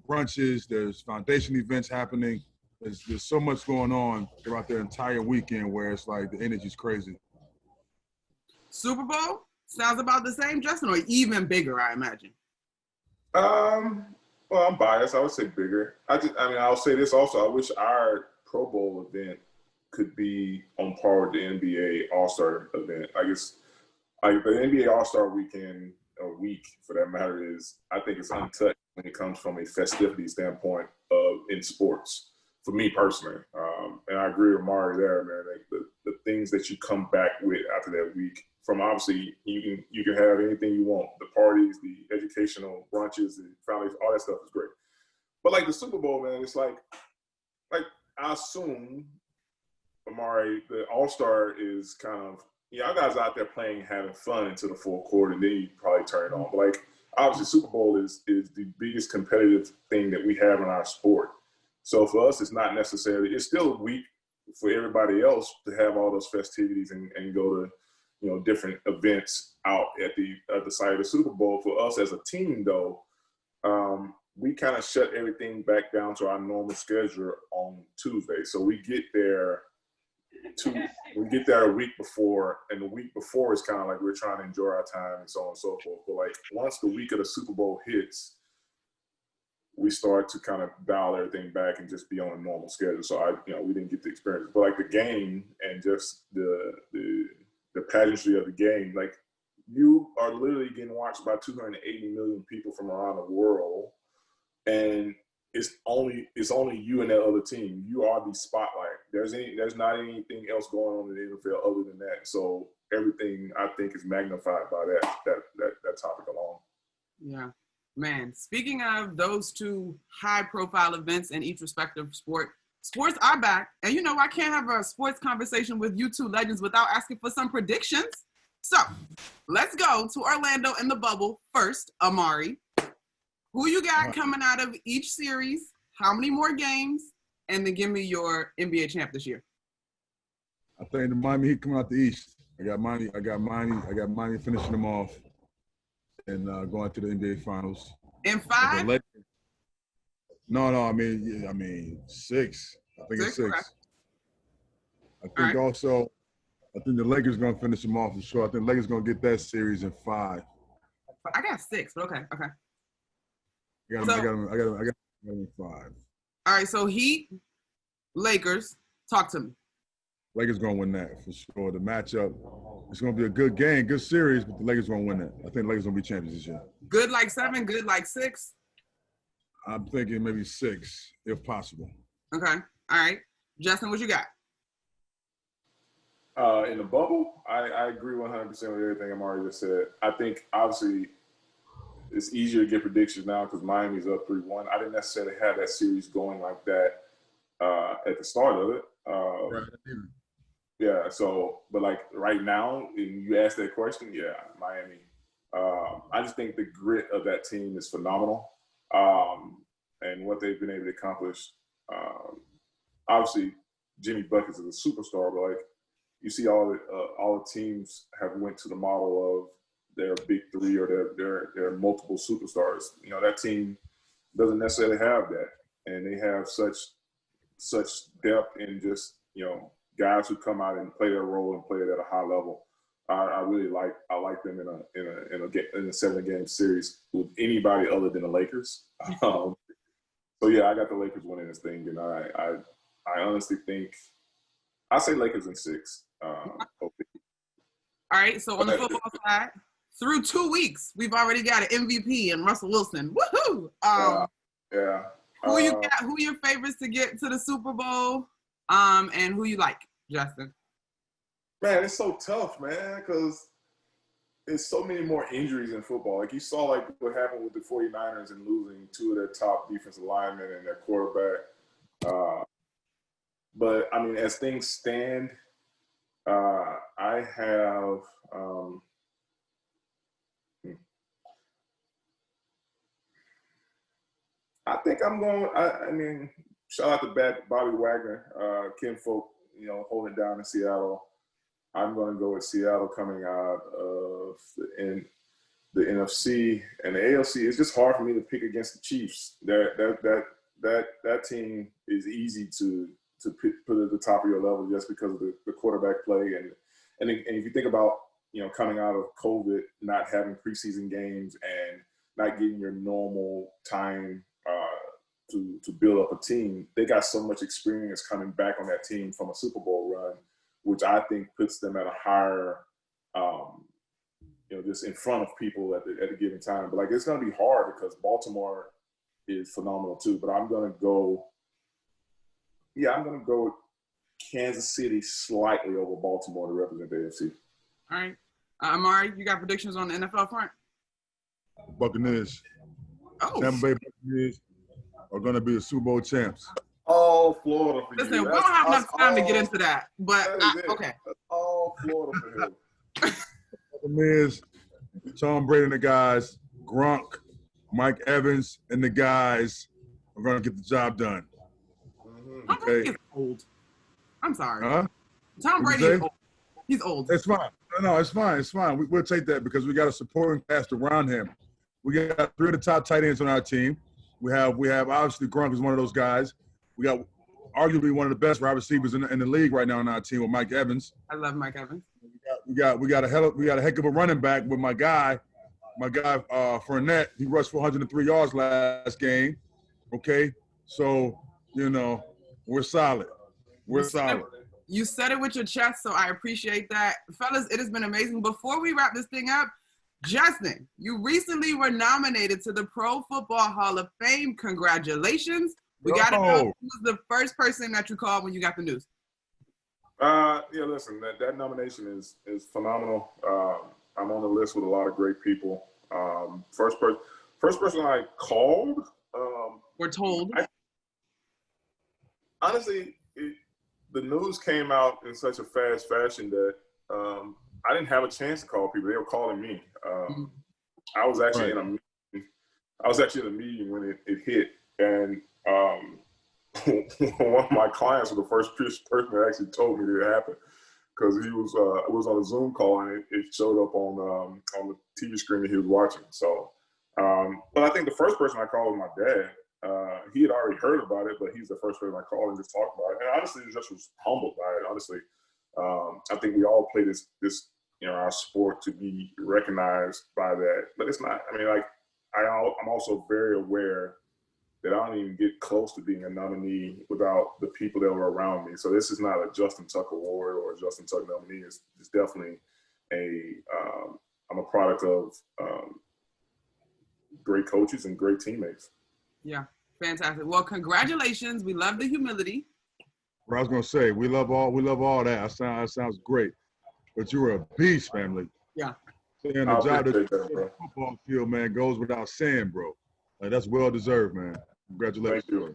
brunches, there's foundation events happening. There's so much going on throughout the entire weekend where it's like the energy's crazy. Super Bowl sounds about the same, Justin, or even bigger, I imagine. Well, I'm biased. I would say bigger. I'll say this also. I wish our Pro Bowl event could be on par with the NBA All-Star event. I guess like the NBA All-Star weekend, or week for that matter, I think it's untouched when it comes from a festivity standpoint in sports. For me personally, and I agree with Amar'e there, man. Like the things that you come back with after that week, from obviously you can have anything you want, the parties, the educational brunches, the families, all that stuff is great. But like the Super Bowl, man, it's like I assume, Amar'e, the All-Star is kind of, y'all guys out there playing, having fun into the full court, and then you probably turn it on. But like obviously, Super Bowl is the biggest competitive thing that we have in our sport. So for us, it's not necessarily, it's still a week for everybody else to have all those festivities and go to, different events out at the site of the Super Bowl. For us as a team, though, we kind of shut everything back down to our normal schedule on Tuesday. So we get there a week before, and the week before is kind of like we're trying to enjoy our time and so on and so forth. But like once the week of the Super Bowl hits, we start to kind of dial everything back and just be on a normal schedule. So we didn't get the experience, but like the game and just the pageantry of the game, like you are literally getting watched by 280 million people from around the world, and it's only you and that other team. You are the spotlight. There's not anything else going on in the NFL other than that. So everything I think is magnified by that topic alone. Yeah. Man, speaking of those two high-profile events in each respective sport, sports are back. And I can't have a sports conversation with you two legends without asking for some predictions. So let's go to Orlando in the bubble first. Amar'e, who you got coming out of each series? How many more games? And then give me your NBA champ this year. I think the Miami Heat coming out the East. I got Miami finishing them off and going to the NBA Finals. In 5? No. I mean 6. I think it's 6. Okay. I think also, I think the Lakers going to finish them off for sure. I think the Lakers going to get that series in 5. I got 6, but okay. I got them in 5. All right, so Heat, Lakers, talk to me. Lakers going to win that for sure. The matchup, it's going to be a good game, good series, but the Lakers going to win it. I think the Lakers going to be champions this year. Good like 7, good like 6? I'm thinking maybe 6, if possible. Okay. All right. Justin, what you got? In the bubble, I agree 100% with everything Amar'e just said. I think, obviously, it's easier to get predictions now because Miami's up 3-1. I didn't necessarily have that series going like that at the start of it. Right. Yeah, so, but like right now, when you ask that question, yeah, Miami. I just think the grit of that team is phenomenal, and what they've been able to accomplish. Obviously, Jimmy Buckets is a superstar, but like you see, all the teams have went to the model of their big three or their multiple superstars. That team doesn't necessarily have that, and they have such depth in just guys who come out and play their role and play it at a high level. I really like them in a 7-game series with anybody other than the Lakers. So yeah, I got the Lakers winning this thing, and I honestly think I say Lakers in 6. All right, so on the football side, through 2 weeks, we've already got an MVP and Russell Wilson. Woohoo! Yeah. Who you got? Who are your favorites to get to the Super Bowl? And who you like, Justin? Man, it's so tough, man, because there's so many more injuries in football. Like you saw, like what happened with the 49ers and losing 2 of their top defensive linemen and their quarterback. But I mean, as things stand, I have. I think I'm going. I mean, shout out to Bobby Wagner, Kim Folk, holding it down in Seattle. I'm going to go with Seattle coming out of the end. the NFC and the AFC, it's just hard for me to pick against the Chiefs. That team is easy to put at the top of your level just because of the quarterback play and if you think about coming out of COVID, not having preseason games and not getting your normal time to build up a team, they got so much experience coming back on that team from a Super Bowl run, which I think puts them at a higher, just in front of people at a given time. But like it's going to be hard because Baltimore is phenomenal too. But I'm going to go with Kansas City slightly over Baltimore to represent the AFC. All right. Amar'e, you got predictions on the NFL front? Buccaneers. Oh. Tampa Bay Buccaneers are going to be the Super Bowl champs. Oh, Florida for Listen, you. we don't have enough time to get into that. But, okay. That's all Florida for him. Buccaneers, Tom Brady and the guys, Gronk, Mike Evans, and the guys are going to get the job done. Tom Brady is old. I'm sorry. Huh? Tom Brady is old. He's old. It's fine. No, it's fine. It's fine. We'll take that because we got a supporting cast around him. We got 3 of the top tight ends on our team. We have obviously Gronk is one of those guys. We got arguably one of the best wide receivers in the league right now on our team with Mike Evans. I love Mike Evans. We got a heck of a running back with my guy Fournette. He rushed for 103 yards last game. Okay, so we're solid. We're solid. You said it with your chest, so I appreciate that. Fellas, it has been amazing. Before we wrap this thing up, Justin, you recently were nominated to the Pro Football Hall of Fame. Congratulations. We got to know who's the first person that you called when you got the news. Listen, that nomination is phenomenal. I'm on the list with a lot of great people. First person I called. We're told. Honestly, the news came out in such a fast fashion that I didn't have a chance to call people. They were calling me. I was actually in a meeting. I was actually in a meeting when it hit, and one of my clients was the first person that actually told me that it happened because he was on a Zoom call and it showed up on the TV screen that he was watching. So, but I think the first person I called was my dad. He had already heard about it, but he's the first person I called and just talked about it. And honestly, just was humbled by it. Honestly, I think we all play this our sport to be recognized by that, but it's not. I mean, like I'm also very aware that I don't even get close to being a nominee without the people that were around me. So this is not a Justin Tuck award or a Justin Tuck nominee. It's definitely I'm a product of great coaches and great teammates. Yeah, fantastic. Well, congratulations. We love the humility. Well, I was gonna say we love all that. That sounds great. But you were a beast, family. Yeah. And the job that the football field, man, goes without saying, bro. Like, that's well deserved, man. Congratulations. Thank you.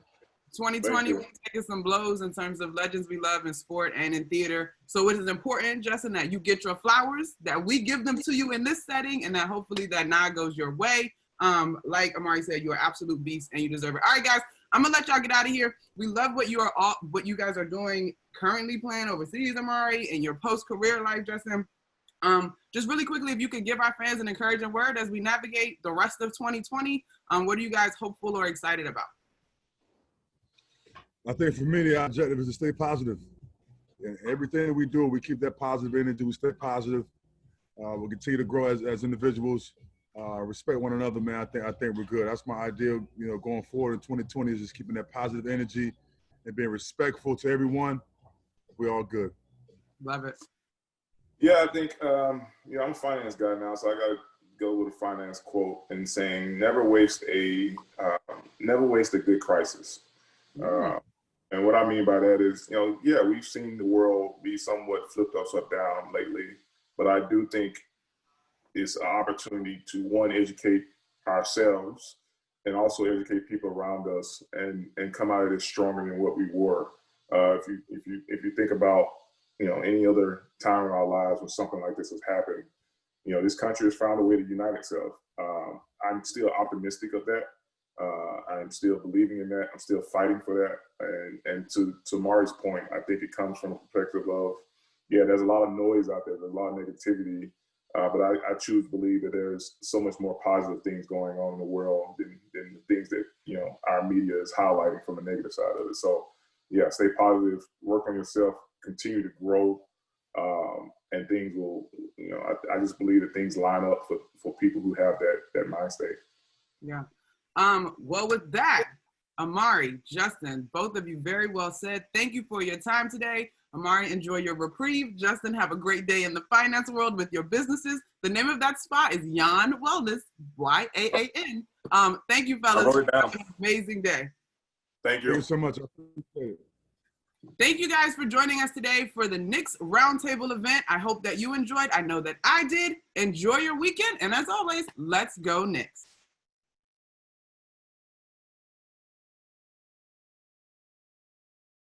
2020, we're taking some blows in terms of legends we love in sport and in theater. So it is important, Justin, that you get your flowers, that we give them to you in this setting, and that hopefully that nod goes your way. Like Amar'e said, you're an absolute beast and you deserve it. All right, guys, I'm gonna let y'all get out of here. We love what you guys are doing currently playing overseas, Amar'e, in your post-career life, Justin. Just really quickly, if you could give our fans an encouraging word as we navigate the rest of 2020, what are you guys hopeful or excited about? I think for me, the objective is to stay positive. And everything we do, we keep that positive energy. We stay positive. We'll continue to grow as individuals. Respect one another, man. I think we're good. That's my ideal, going forward in 2020 is just keeping that positive energy and being respectful to everyone. We're all good. Love it. Yeah, I think, I'm a finance guy now, so I got to go with a finance quote and saying, never waste a good crisis. And what I mean by that is, we've seen the world be somewhat flipped upside down lately, but I do think it's an opportunity to, one, educate ourselves and also educate people around us and come out of this stronger than what we were. If you think about, any other time in our lives when something like this has happened, this country has found a way to unite itself. I'm still optimistic of that. I'm still believing in that. I'm still fighting for that. And to Mari's point, I think it comes from a perspective of, there's a lot of noise out there. There's a lot of negativity. But I choose to believe that there's so much more positive things going on in the world than the things that, you know, our media is highlighting from the negative side of it. So, yeah, stay positive, work on yourself, continue to grow, and things will, you know, I just believe that things line up for people who have that mind state. Yeah. Well, with that, Amar'e, Justin, both of you very well said. Thank you for your time today. Amar'e, enjoy your reprieve. Justin, have a great day in the finance world with your businesses. The name of that spot is Yan Wellness, YAAN. Thank you, fellas. I wrote it down. Have an amazing day. Thank you. Thank you so much. I appreciate it. Thank you guys for joining us today for the Knicks Roundtable event. I hope that you enjoyed. I know that I did. Enjoy your weekend. And as always, let's go Knicks.